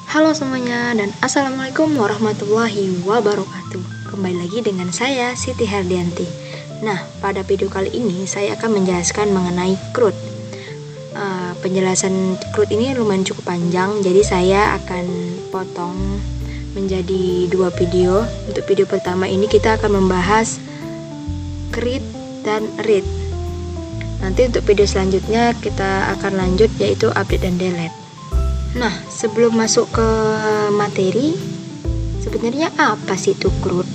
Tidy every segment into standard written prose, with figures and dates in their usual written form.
Halo semuanya dan Assalamualaikum warahmatullahi wabarakatuh. Kembali lagi dengan saya Siti Herdianti. Nah, pada video kali ini saya akan menjelaskan mengenai CRUD. Penjelasan CRUD ini lumayan cukup panjang, jadi saya akan potong menjadi dua video. Untuk video pertama ini kita akan membahas create dan read. Nanti untuk video selanjutnya kita akan lanjut yaitu update dan delete. Nah, sebelum masuk ke materi, sebenarnya apa sih itu CRUD?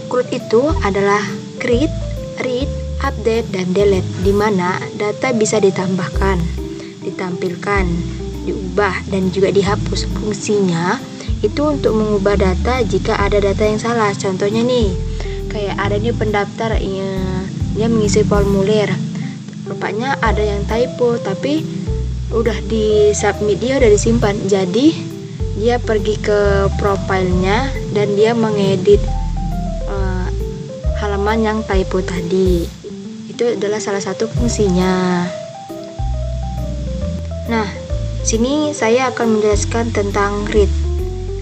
CRUD itu adalah create, read, update, dan delete, di mana data bisa ditambahkan, ditampilkan, diubah, dan juga dihapus. Fungsinya itu untuk mengubah data jika ada data yang salah. Contohnya nih, kayak ada nih pendaftar, dia mengisi formulir, rupanya ada yang typo, tapi udah di submit, dia udah disimpan, jadi dia pergi ke profilnya dan dia mengedit halaman yang typo tadi. Itu adalah salah satu fungsinya. Nah, sini saya akan menjelaskan tentang read,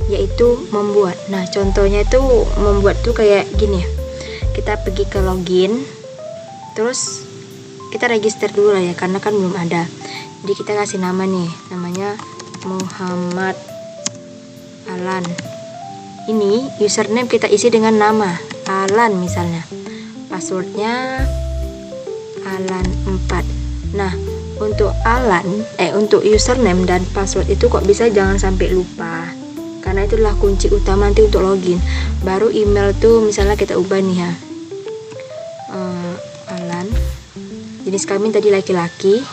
yaitu membuat. Nah, contohnya itu membuat tuh kayak gini. Kita pergi ke login, terus kita register dulu lah ya, karena kan belum ada. Jadi kita kasih nama nih, namanya Muhammad Alan. Ini username kita isi dengan nama Alan misalnya. Passwordnya Alan 4. Nah, untuk untuk username dan password itu kok bisa jangan sampai lupa, karena itulah kunci utama nanti untuk login. Baru email tuh misalnya kita ubah nih ya, Alan, jenis kelamin tadi laki-laki,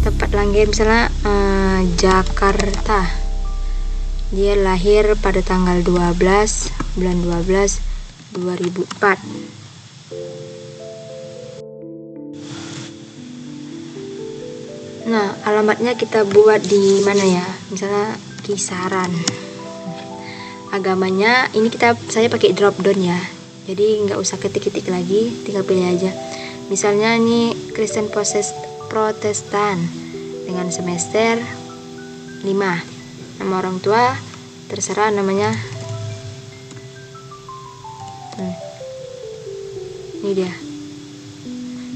tempat lahir misalnya Jakarta, dia lahir pada tanggal 12 bulan 12 2004. Nah, alamatnya kita buat di mana ya, misalnya Kisaran. Agamanya ini saya pakai drop down ya, jadi nggak usah ketik-ketik lagi, tinggal pilih aja. Misalnya ini Kristen Protestan dengan semester 5. Nama orang tua terserah namanya. Ini dia.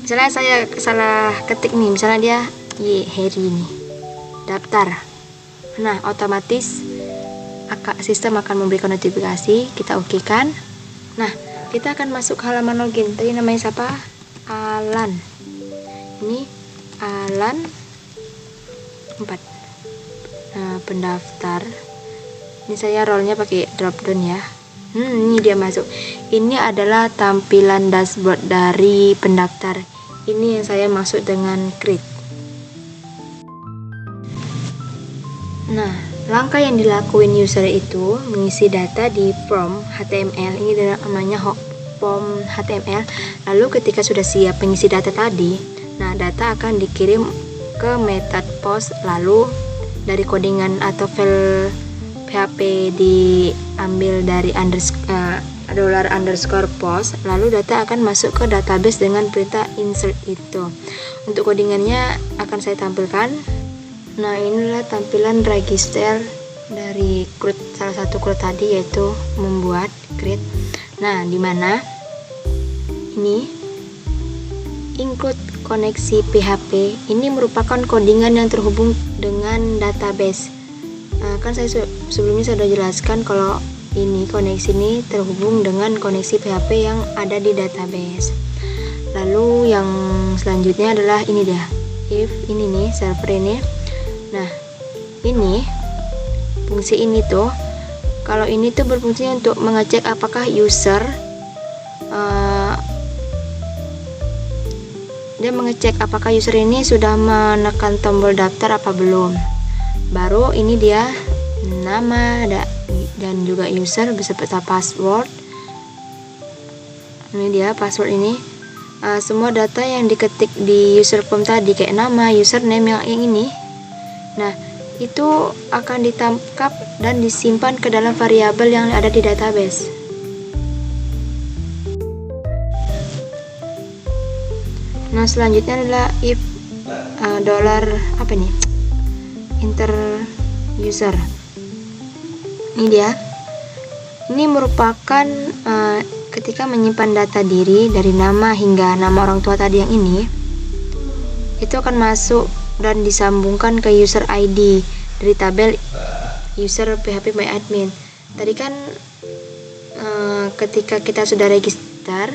Misalnya saya salah ketik nih, misalnya dia Heri nih. Daftar. Nah, otomatis sistem akan memberikan notifikasi, kita oke kan? Nah, kita akan masuk halaman login. Tadi namanya siapa? Alan. Ini Alan 4. Nah, pendaftar. Ini saya role-nya pakai drop down ya. Ini dia masuk. Ini adalah tampilan dashboard dari pendaftar. Ini yang saya maksud dengan create. Nah, langkah yang dilakuin user itu mengisi data di form HTML. Ini namanya form HTML. Lalu ketika sudah siap mengisi data tadi, nah, data akan dikirim ke method post, lalu dari codingan atau file PHP diambil dari $_post, lalu data akan masuk ke database dengan perintah insert itu. Untuk codingannya akan saya tampilkan. Nah, inilah tampilan register dari CRUD, salah satu CRUD tadi, yaitu membuat create. Nah, di mana ini include koneksi PHP, ini merupakan codingan yang terhubung dengan database. Kan saya sebelumnya sudah jelaskan kalau ini koneksi ini terhubung dengan koneksi PHP yang ada di database. Lalu yang selanjutnya adalah ini dia, if ini nih server ini. Nah, ini fungsi ini tuh, kalau ini tuh berfungsi untuk mengecek apakah user dia mengecek apakah user ini sudah menekan tombol daftar apa belum. Baru ini dia nama dan juga user beserta password. Ini dia password ini. Semua data yang diketik di user form tadi kayak nama, username yang ini. Nah, itu akan ditangkap dan disimpan ke dalam variabel yang ada di database. Nah, selanjutnya adalah if dollar apa nih? inter user. Ini dia. Ini merupakan ketika menyimpan data diri dari nama hingga nama orang tua tadi yang ini, itu akan masuk dan disambungkan ke user ID dari tabel user PHP My Admin. Tadi kan ketika kita sudah register,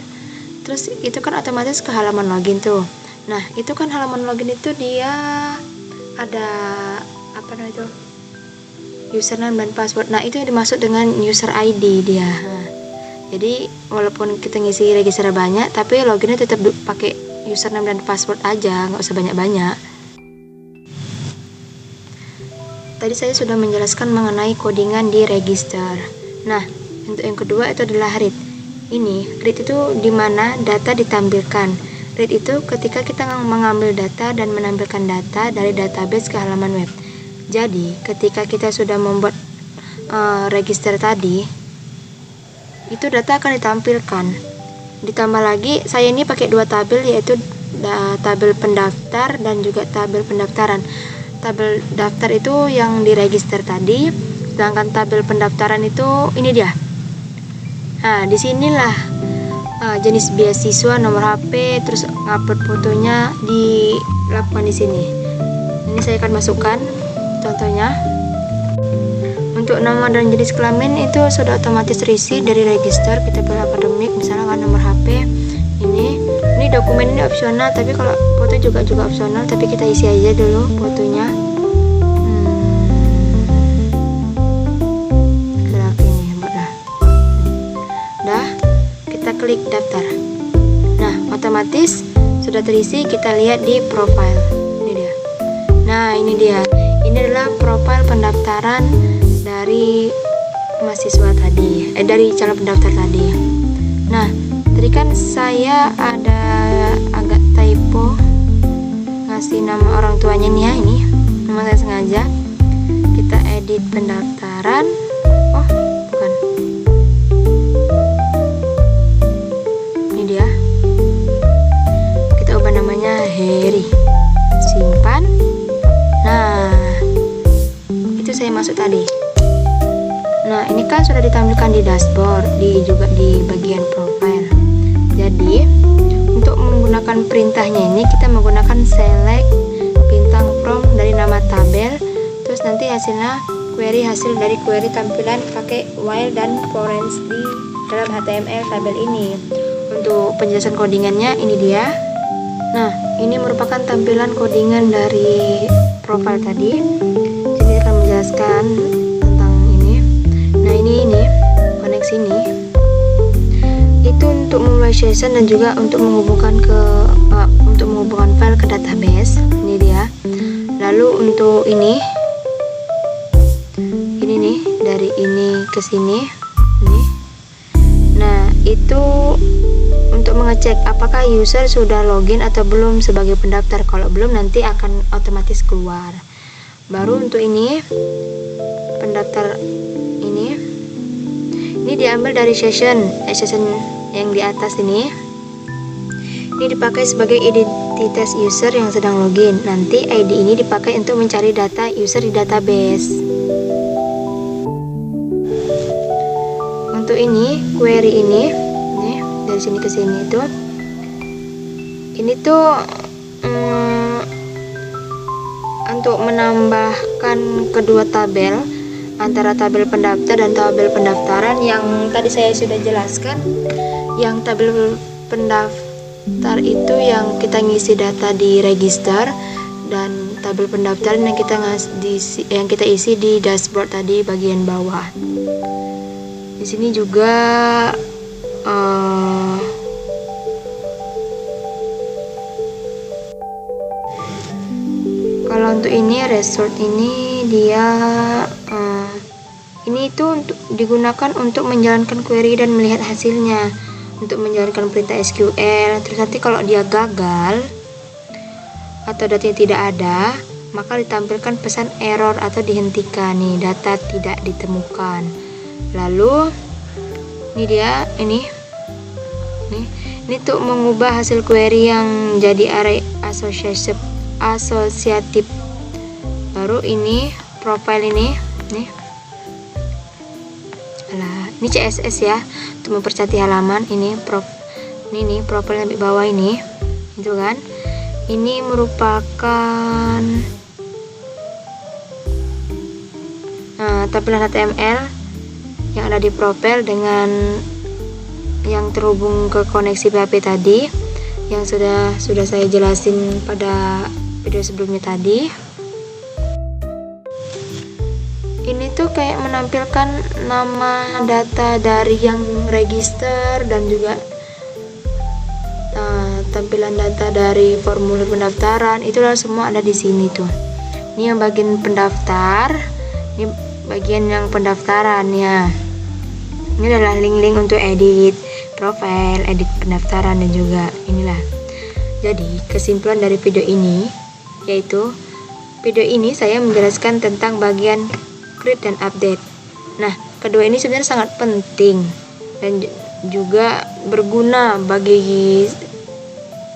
terus itu kan otomatis ke halaman login tuh. Nah, itu kan halaman login itu dia ada apa namanya itu? Username dan password. Nah, itu yang dimaksud dengan user ID dia. Nah, jadi walaupun kita ngisi register banyak, tapi loginnya tetap pakai username dan password aja, nggak usah banyak-banyak. Tadi saya sudah menjelaskan mengenai codingan di register. Nah, untuk yang kedua itu adalah read. Read itu dimana data ditampilkan. Read itu ketika kita mengambil data dan menampilkan data dari database ke halaman web. Jadi, ketika kita sudah membuat register tadi, itu data akan ditampilkan. Ditambah lagi, saya ini pakai dua tabel, yaitu tabel pendaftar dan juga tabel pendaftaran. Tabel daftar itu yang di register tadi, sedangkan tabel pendaftaran itu ini dia. Nah, disinilah jenis beasiswa, nomor HP, terus ngupload fotonya dilakukan di sini. Ini saya akan masukkan contohnya. Untuk nama dan jenis kelamin itu sudah otomatis terisi dari register. Kita pilih akademik, misalnya nomor HP. Ini dokumen ini opsional, tapi kalau foto juga opsional, tapi kita isi aja dulu fotonya. Kita klik daftar. Nah, otomatis sudah terisi. Kita lihat di profile. Ini dia. Nah, ini dia. Ini adalah profil pendaftaran dari mahasiswa tadi, dari calon pendaftar tadi. Nah, tadi kan saya ada agak typo ngasih nama orang tuanya nih ya, ini nama saya sengaja. Kita edit pendaftaran. Oh, bukan. Ini dia. Kita ubah namanya Heri. Simpan. Nah, itu saya masuk tadi. Nah, ini kan sudah ditampilkan di dashboard, juga di bagian profile. Jadi, untuk menggunakan perintahnya ini kita menggunakan select bintang from dari nama tabel, terus nanti hasilnya query hasil dari query tampilan pakai while dan foreign di dalam HTML tabel ini. Untuk penjelasan codingannya ini dia. Nah, ini merupakan tampilan codingan dari profile tadi. Jadi akan menjelaskan tentang ini. Nah, ini koneksi ini itu untuk memulai session dan juga untuk menghubungkan file ke database. Ini dia. Lalu untuk ini nih dari ini ke sini. Ini. Nah, itu untuk mengecek apakah user sudah login atau belum sebagai pendaftar. Kalau belum, nanti akan otomatis keluar. Baru untuk ini pendaftar ini diambil dari session yang di atas ini dipakai sebagai identitas user yang sedang login. Nanti ID ini dipakai untuk mencari data user di database. Untuk ini query ini dari sini ke sini itu ini tuh untuk menambahkan kedua tabel antara tabel pendaftar dan tabel pendaftaran. Yang tadi saya sudah jelaskan, yang tabel pendaftar itu yang kita ngisi data di register, dan tabel pendaftaran yang kita isi di dashboard tadi bagian bawah. Di sini juga kalau untuk ini resort ini dia ini itu untuk digunakan untuk menjalankan query dan melihat hasilnya, untuk menjalankan perintah SQL. Terus nanti kalau dia gagal atau datanya tidak ada, maka ditampilkan pesan error atau dihentikan nih, data tidak ditemukan. Lalu ini dia, ini untuk mengubah hasil query yang jadi array asosiatif Baru ini profile ini nih. Ini CSS ya, untuk mempercantik halaman. Ini profile yang di bawah ini, itu kan. Ini merupakan tampilan HTML yang ada di profile dengan yang terhubung ke koneksi PHP tadi, yang sudah saya jelasin pada video sebelumnya tadi. Ini tuh kayak menampilkan nama data dari yang register dan juga tampilan data dari formulir pendaftaran. Itulah semua ada di sini tuh. Ini yang bagian pendaftar, ini bagian yang pendaftaran ya. Ini adalah link-link untuk edit profile, edit pendaftaran, dan juga inilah. Jadi kesimpulan dari video ini yaitu video ini saya menjelaskan tentang bagian create dan update. Nah, kedua ini sebenarnya sangat penting dan juga berguna bagi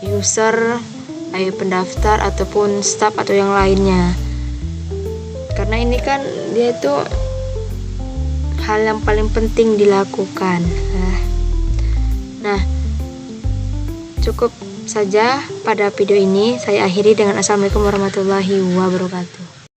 user, pendaftar ataupun staff atau yang lainnya. Karena ini kan dia itu hal yang paling penting dilakukan. Nah, cukup saja pada video ini. Saya akhiri dengan assalamualaikum warahmatullahi wabarakatuh.